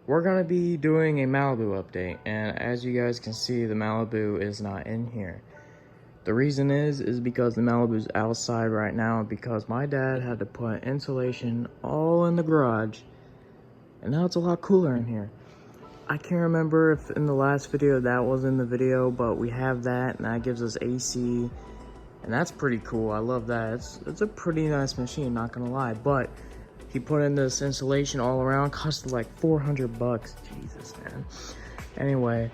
we're gonna be doing a Malibu update, and as you guys can see, the Malibu is not in here. The reason is because the Malibu's outside right now because my dad had to put insulation all in the garage, and now it's a lot cooler in here. I can't remember if in the last video that was in the video, but we have that, and that gives us AC, and that's pretty cool. I love that. It's a pretty nice machine, not gonna lie, but he put in this insulation all around, costed like 400 bucks. Jesus, man. Anyway,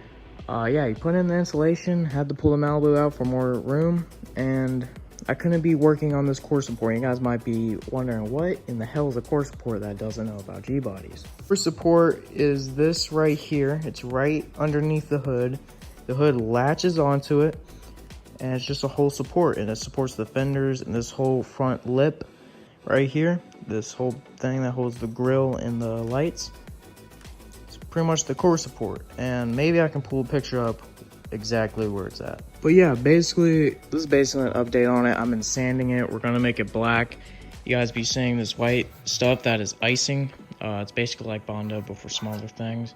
yeah, he put in the insulation, had to pull the Malibu out for more room, and I couldn't be working on this core support. You guys might be wondering, what in the hell is a core support that doesn't know about G-bodies? Core support is this right here. It's right underneath the hood. The hood latches onto it, and it's just a whole support, and it supports the fenders and this whole front lip right here. This whole thing that holds the grill and the lights. It's pretty much the core support, and maybe I can pull a picture up exactly where it's at. But yeah, basically, this is basically an update on it. I've been sanding it. We're gonna make it black. You guys be seeing this white stuff that is icing. It's basically like Bondo, but for smaller things.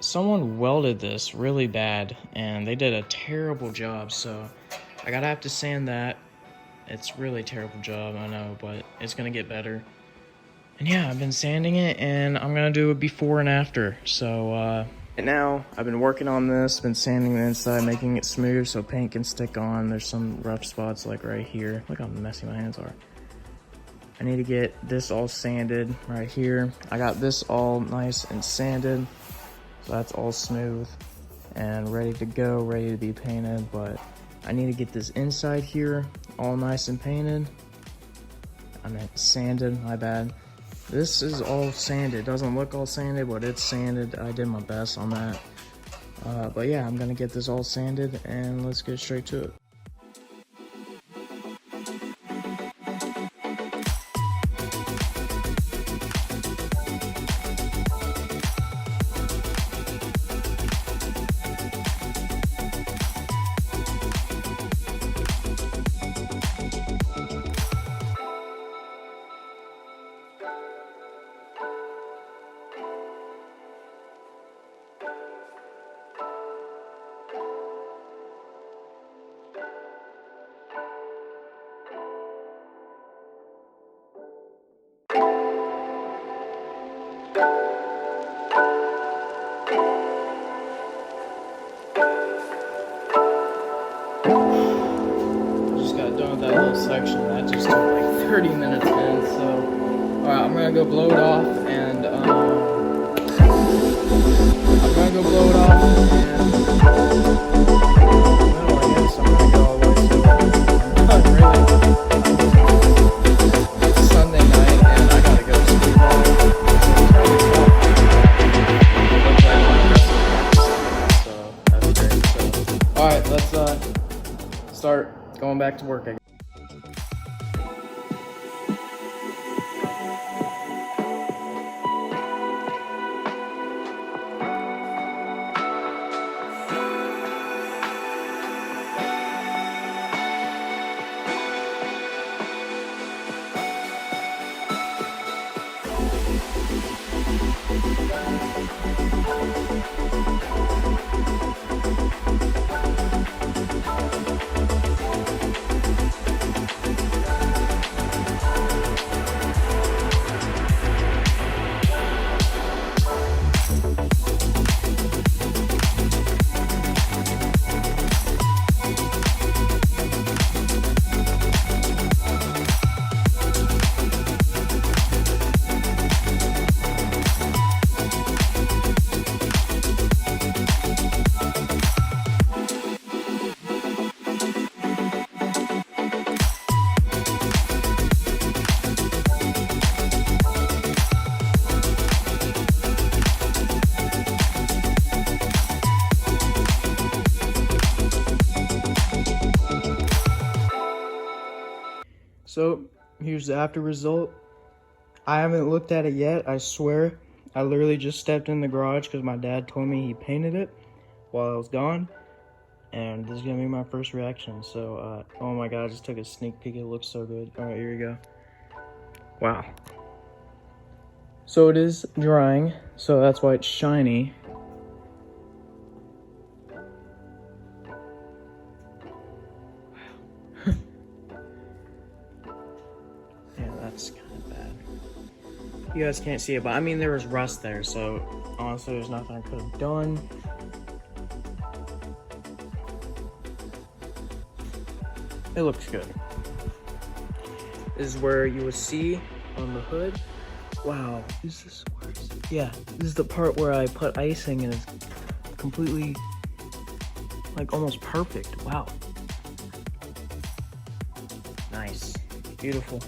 Someone welded this really bad, and they did a terrible job, so I gotta have to sand that. It's really a terrible job, I know, but it's gonna get better. And yeah, I've been sanding it, and I'm gonna do a before and after. So right now, I've been working on this, been sanding the inside, making it smooth so paint can stick on. There's some rough spots like right here. Look how messy my hands are. I need to get this all sanded right here. I got this all nice and sanded, so that's all smooth and ready to go, ready to be painted. But I need to get this inside here all nice and painted. I meant sanded, my bad. This is all sanded. Doesn't look all sanded, but it's sanded. I did my best on that. But yeah, I'm gonna get this all sanded, and let's get straight to it. That little section that just took like 30 minutes in, so alright, I'm gonna go blow it off, and I'm gonna go blow it off, and well, I guess I'm gonna go all the way to not really. It's Sunday night, and I gotta go to sleep. So that's great. So alright, let's start going back to work again. So here's the after result. I haven't looked at it yet, I swear. I literally just stepped in the garage because my dad told me he painted it while I was gone. And this is gonna be my first reaction. So, oh my god, I just took a sneak peek. It looks so good. All right, here we go. Wow. So it is drying. So that's why it's shiny. Yeah, that's kind of bad. You guys can't see it, but I mean, there was rust there, so honestly, there's nothing I could have done. It looks good. This is where you will see on the hood. Wow, is this where is it? Yeah, this is the part where I put icing and it's completely, like, almost perfect. Wow. Nice. Beautiful.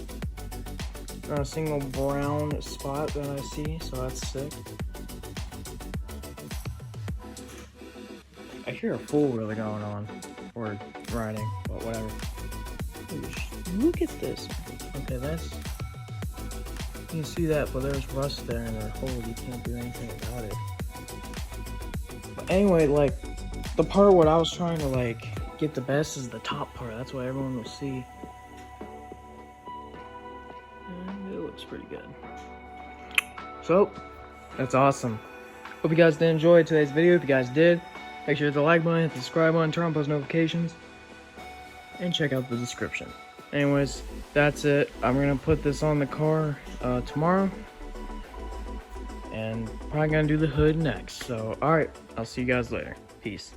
Not a single brown spot that I see, so that's sick. I hear a fool really going on, or riding, but whatever. Look at this. Okay, that's, you can see that, but there's rust there in the hole. You can't do anything about it. But anyway, like, the part what I was trying to, like, get the best is the top part. That's what everyone will see. And it looks pretty good. So, that's awesome. Hope you guys did enjoy today's video. If you guys did, make sure to hit the like button, hit the subscribe button, turn on post notifications, and check out the description. Anyways, that's it. I'm gonna put this on the car tomorrow, and probably gonna do the hood next. So, alright, I'll see you guys later. Peace.